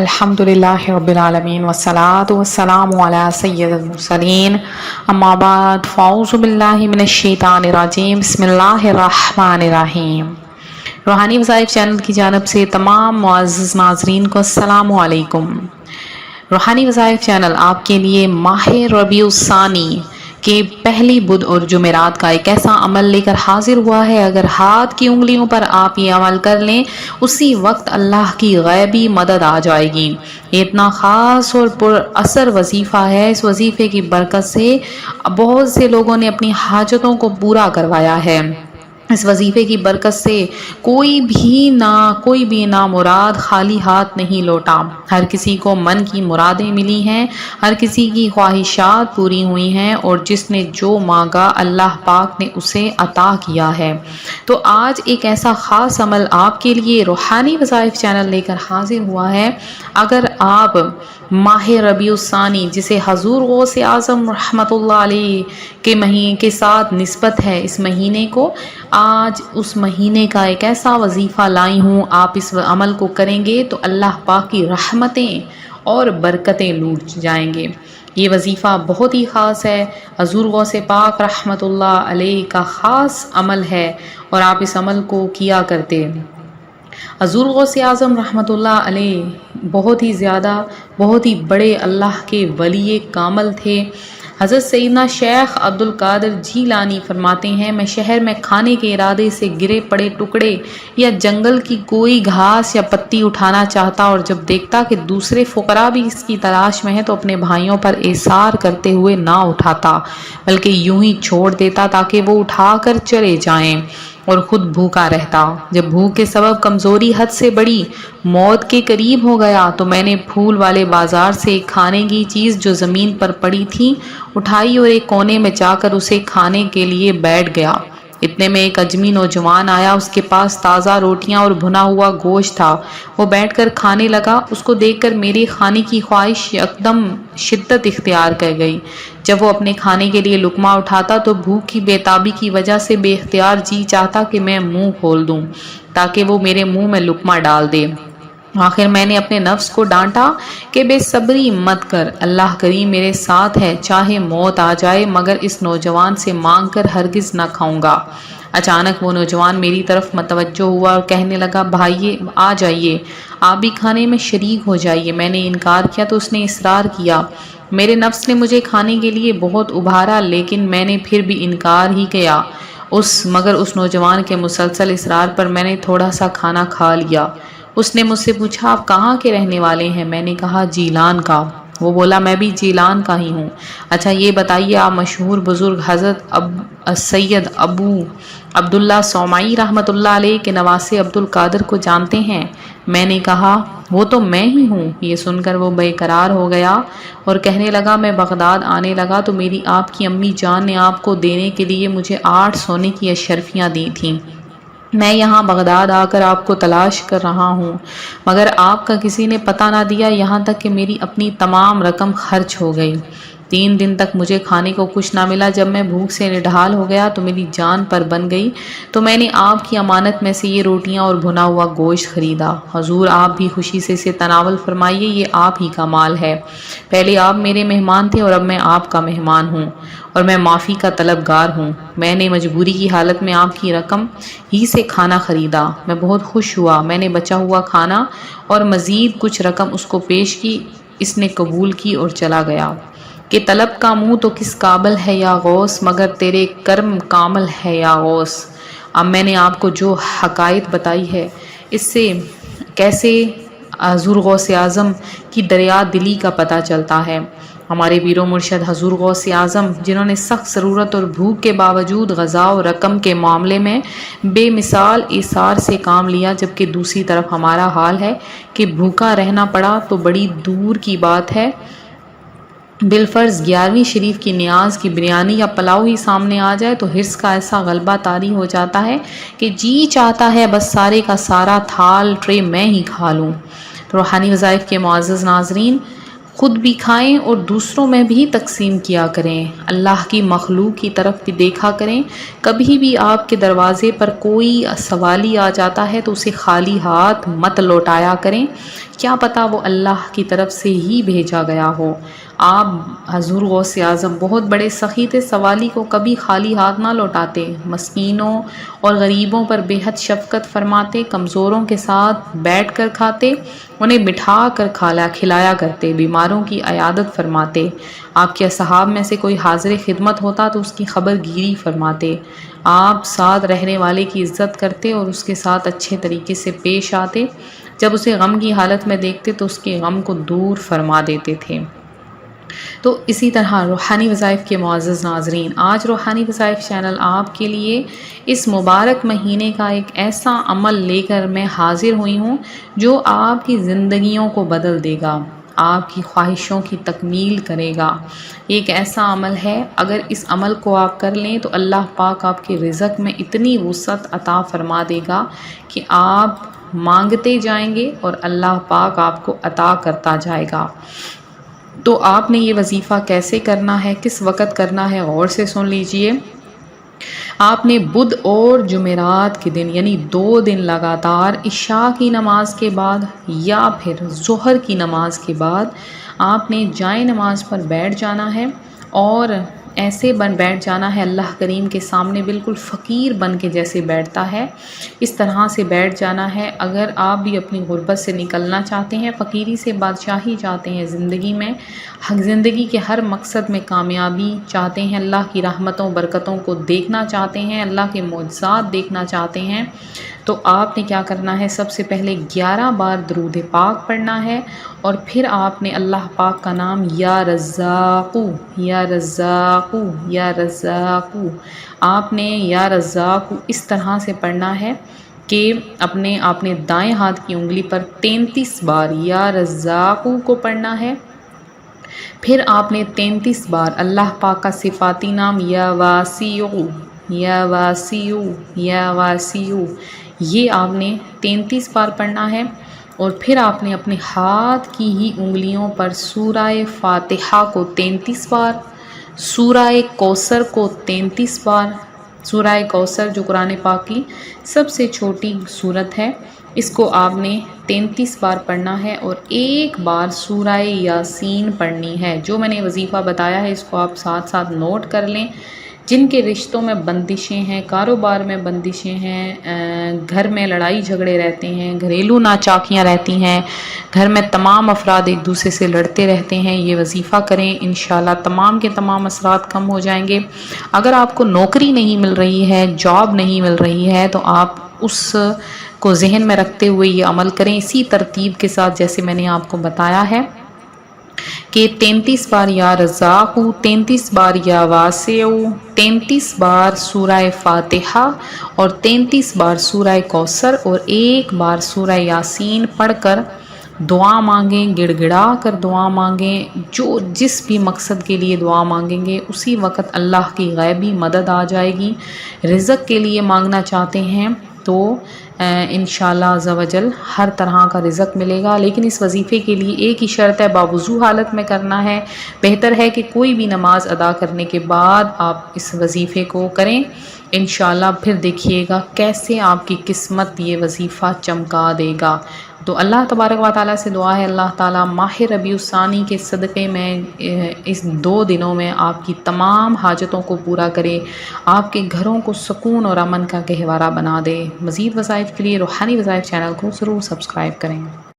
الحمدللہ رب العالمین والصلاة والسلام علی سید المرسلین اما بعد فاعوذ باللہ من الشیطان الرجیم بسم اللہ الرحمن الرحیم۔ روحانی وظائف چینل کی جانب سے تمام معزز ناظرین کو السلام علیکم۔ روحانی وظائف چینل آپ کے لیے ماہ ربیع الثانی کہ پہلی بدھ اور جمعرات کا ایک ایسا عمل لے کر حاضر ہوا ہے، اگر ہاتھ کی انگلیوں پر آپ یہ عمل کر لیں اسی وقت اللہ کی غیبی مدد آ جائے گی۔ یہ اتنا خاص اور پر اثر وظیفہ ہے، اس وظیفے کی برکت سے بہت سے لوگوں نے اپنی حاجتوں کو پورا کروایا ہے۔ اس وظیفے کی برکت سے کوئی بھی نامراد خالی ہاتھ نہیں لوٹا، ہر کسی کو من کی مرادیں ملی ہیں، ہر کسی کی خواہشات پوری ہوئی ہیں، اور جس نے جو مانگا اللہ پاک نے اسے عطا کیا ہے۔ تو آج ایک ایسا خاص عمل آپ کے لیے روحانی وظائف چینل لے کر حاضر ہوا ہے۔ اگر آپ ماہ ربیع الثانی جسے حضور غوث اعظم رحمۃ اللہ علیہ کے مہینے کے ساتھ نسبت ہے، اس مہینے کو آج اس مہینے کا ایک ایسا وظیفہ لائی ہوں، آپ اس عمل کو کریں گے تو اللہ پاک کی رحمتیں اور برکتیں لوٹ جائیں گے۔ یہ وظیفہ بہت ہی خاص ہے، حضور غوث پاک رحمۃ اللہ علیہ کا خاص عمل ہے اور آپ اس عمل کو کیا کرتے۔ حضور غوث اعظم رحمۃ اللہ علیہ بہت ہی بڑے اللہ کے ولی کامل تھے۔ حضرت سیدنا شیخ عبد القادر جیلانی فرماتے ہیں، میں شہر میں کھانے کے ارادے سے گرے پڑے ٹکڑے یا جنگل کی کوئی گھاس یا پتی اٹھانا چاہتا، اور جب دیکھتا کہ دوسرے فقراء بھی اس کی تلاش میں ہیں تو اپنے بھائیوں پر ایثار کرتے ہوئے نہ اٹھاتا بلکہ یوں ہی چھوڑ دیتا تاکہ وہ اٹھا کر چلے جائیں، اور خود بھوکا رہتا۔ جب بھوک کے سبب کمزوری حد سے بڑی، موت کے قریب ہو گیا تو میں نے پھول والے بازار سے ایک کھانے کی چیز جو زمین پر پڑی تھی اٹھائی اور ایک کونے میں جا کر اسے کھانے کے لیے بیٹھ گیا۔ اتنے میں ایک اجمی نوجوان آیا، اس کے پاس تازہ روٹیاں اور بھنا ہوا گوشت تھا، وہ بیٹھ کر کھانے لگا۔ اس کو دیکھ کر میری کھانے کی خواہش یکدم شدت اختیار کر گئی۔ جب وہ اپنے کھانے کے لیے لقمہ اٹھاتا تو بھوک کی بے تابی کی وجہ سے بے اختیار جی چاہتا کہ میں منہ کھول دوں تاکہ وہ میرے منہ میں لقمہ ڈال دے۔ آخر میں نے اپنے نفس کو ڈانٹا کہ بے صبری مت کر، اللہ کریم میرے ساتھ ہے، چاہے موت آ جائے مگر اس نوجوان سے مانگ کر ہرگز نہ کھاؤں گا۔ اچانک وہ نوجوان میری طرف متوجہ ہوا اور کہنے لگا، بھائی آ جائیے، آپ بھی کھانے میں شریک ہو جائیے۔ میں نے انکار کیا تو اس نے اصرار کیا۔ میرے نفس نے مجھے کھانے کے لیے بہت ابھارا لیکن میں نے پھر بھی انکار ہی کیا، مگر اس نوجوان کے مسلسل اصرار پر میں نے تھوڑا سا کھانا کھا لیا۔ اس نے مجھ سے پوچھا، آپ کہاں کے رہنے والے ہیں؟ میں نے کہا، جیلان کا۔ وہ بولا، میں بھی جیلان کا ہی ہوں۔ اچھا یہ بتائیے، آپ مشہور بزرگ حضرت سید ابو عبداللہ صومعی رحمۃ اللہ علیہ کے نواسے عبد القادر کو جانتے ہیں؟ میں نے کہا، وہ تو میں ہی ہوں۔ یہ سن کر وہ بے قرار ہو گیا اور کہنے لگا، میں بغداد آنے لگا تو میری آپ کی امی جان نے آپ کو دینے کے لیے مجھے 8 سونے کی اشرفیاں دی تھیں۔ میں یہاں بغداد آ کر آپ کو تلاش کر رہا ہوں مگر آپ کا کسی نے پتہ نہ دیا، یہاں تک کہ میری اپنی تمام رقم خرچ ہو گئی۔ 3 دن تک مجھے کھانے کو کچھ نہ ملا۔ جب میں بھوک سے نڈھال ہو گیا تو میری جان پر بن گئی، تو میں نے آپ کی امانت میں سے یہ روٹیاں اور بھنا ہوا گوشت خریدا۔ حضور آپ بھی خوشی سے اسے تناول فرمائیے، یہ آپ ہی کا مال ہے۔ پہلے آپ میرے مہمان تھے اور اب میں آپ کا مہمان ہوں اور میں معافی کا طلبگار ہوں۔ میں نے مجبوری کی حالت میں آپ کی رقم ہی سے کھانا خریدا۔ میں بہت خوش ہوا۔ میں نے بچا ہوا کھانا اور مزید کچھ رقم اس کو پیش کی، اس نے قبول کی اور چلا گیا کہ طلب کا منہ تو کس قابل ہے یا غوث، مگر تیرے کرم کامل ہے یا غوث۔ اب میں نے آپ کو جو حقائق بتائی ہے اس سے کیسے حضور غوث اعظم کی دریا دلی کا پتہ چلتا ہے۔ ہمارے پیر و مرشد حضور غوث اعظم جنہوں نے سخت ضرورت اور بھوک کے باوجود غذا و رقم کے معاملے میں بے مثال ایثار سے کام لیا، جبکہ دوسری طرف ہمارا حال ہے کہ بھوکا رہنا پڑا تو بڑی دور کی بات ہے، بالفرض 11ویں شریف کی نیاز کی بریانی یا پلاؤ ہی سامنے آ جائے تو حرص کا ایسا غلبہ طاری ہو جاتا ہے کہ جی چاہتا ہے بس سارے کا سارا تھال ٹرے میں ہی کھا لوں۔ روحانی وظائف کے معزز ناظرین، خود بھی کھائیں اور دوسروں میں بھی تقسیم کیا کریں۔ اللہ کی مخلوق کی طرف بھی دیکھا کریں۔ کبھی بھی آپ کے دروازے پر کوئی سوالی آ جاتا ہے تو اسے خالی ہاتھ مت لوٹایا کریں، کیا پتہ وہ اللہ کی طرف سے ہی بھیجا گیا ہو۔ آپ حضور غوث اعظم بہت بڑے سخی تھے، سوالی کو کبھی خالی ہاتھ نہ لوٹاتے، مسکینوں اور غریبوں پر بے حد شفقت فرماتے، کمزوروں کے ساتھ بیٹھ کر کھاتے، انہیں بٹھا کر کھلایا کرتے، بیماروں کی عیادت فرماتے۔ آپ کے اصحاب میں سے کوئی حاضر خدمت ہوتا تو اس کی خبر گیری فرماتے۔ آپ ساتھ رہنے والے کی عزت کرتے اور اس کے ساتھ اچھے طریقے سے پیش آتے، جب اسے غم کی حالت میں دیکھتے تو اس کے غم کو دور فرما دیتے تھے۔ تو اسی طرح روحانی وظائف کے معزز ناظرین، آج روحانی وظائف چینل آپ کے لیے اس مبارک مہینے کا ایک ایسا عمل لے کر میں حاضر ہوئی ہوں جو آپ کی زندگیوں کو بدل دے گا، آپ کی خواہشوں کی تکمیل کرے گا۔ ایک ایسا عمل ہے، اگر اس عمل کو آپ کر لیں تو اللہ پاک آپ کے رزق میں اتنی وسعت عطا فرما دے گا کہ آپ مانگتے جائیں گے اور اللہ پاک آپ کو عطا کرتا جائے گا۔ تو آپ نے یہ وظیفہ کیسے کرنا ہے، کس وقت کرنا ہے، غور سے سن لیجئے۔ آپ نے بدھ اور جمعرات کے دن یعنی 2 دن لگاتار عشاء کی نماز کے بعد یا پھر ظہر کی نماز کے بعد آپ نے جائے نماز پر بیٹھ جانا ہے، اور ایسے بیٹھ جانا ہے اللہ کریم کے سامنے، بالکل فقیر بن کے جیسے بیٹھتا ہے اس طرح سے بیٹھ جانا ہے۔ اگر آپ بھی اپنی غربت سے نکلنا چاہتے ہیں، فقیری سے بادشاہی چاہتے ہیں زندگی میں، زندگی کے ہر مقصد میں کامیابی چاہتے ہیں، اللہ کی رحمتوں برکتوں کو دیکھنا چاہتے ہیں، اللہ کے معجزات دیکھنا چاہتے ہیں، تو آپ نے کیا کرنا ہے، سب سے پہلے 11 بار درود پاک پڑھنا ہے، اور پھر آپ نے اللہ پاک کا نام یا رزاقو یا رزاقو یا رزاقو، آپ نے یا رزاقو اس طرح سے پڑھنا ہے کہ آپ نے دائیں ہاتھ کی انگلی پر 33 بار یا رزاقو کو پڑھنا ہے، پھر آپ نے 33 بار اللہ پاک کا صفاتی نام یا واسیع یا واسیع یا واسیع، یہ آپ نے 33 بار پڑھنا ہے، اور پھر آپ نے اپنے ہاتھ کی ہی انگلیوں پر سورہ فاتحہ کو 33 بار، سورہ کوثر کو 33 بار، سورہ کوثر جو قرآن پاک کی سب سے چھوٹی سورت ہے، اس کو آپ نے 33 بار پڑھنا ہے، اور 1 بار سورہ یاسین پڑھنی ہے۔ جو میں نے وظیفہ بتایا ہے اس کو آپ ساتھ ساتھ نوٹ کر لیں۔ جن کے رشتوں میں بندشیں ہیں، کاروبار میں بندشیں ہیں، گھر میں لڑائی جھگڑے رہتے ہیں، گھریلو ناچاکیاں رہتی ہیں، گھر میں تمام افراد ایک دوسرے سے لڑتے رہتے ہیں، یہ وظیفہ کریں، انشاءاللہ تمام کے تمام اثرات کم ہو جائیں گے۔ اگر آپ کو نوکری نہیں مل رہی ہے، جاب نہیں مل رہی ہے، تو آپ اس کو ذہن میں رکھتے ہوئے یہ عمل کریں اسی ترتیب کے ساتھ جیسے میں نے آپ کو بتایا ہے کہ 33 بار یا رزاق، 33 بار یا واسع، 33 بار سورہ فاتحہ، اور 33 بار سورہ کوثر، اور 1 بار سورہ یاسین پڑھ کر دعا مانگیں، گڑ گڑا کر دعا مانگیں، جو جس بھی مقصد کے لیے دعا مانگیں گے اسی وقت اللہ کی غیبی مدد آ جائے گی۔ رزق کے لیے مانگنا چاہتے ہیں تو انشاءاللہ عز و جل ہر طرح کا رزق ملے گا، لیکن اس وظیفے کے لیے ایک ہی شرط ہے، باوضو حالت میں کرنا ہے۔ بہتر ہے کہ کوئی بھی نماز ادا کرنے کے بعد آپ اس وظیفے کو کریں، انشاءاللہ پھر دیکھیے گا کیسے آپ کی قسمت یہ وظیفہ چمکا دے گا۔ تو اللہ تبارک و تعالیٰ سے دعا ہے اللہ تعالیٰ ماہ ربیع الثانی کے صدقے میں اس 2 دنوں میں آپ کی تمام حاجتوں کو پورا کرے، آپ کے گھروں کو سکون اور امن کا گہوارہ بنا دے۔ مزید وظائف کے لیے روحانی وظائف چینل کو ضرور سبسکرائب کریں۔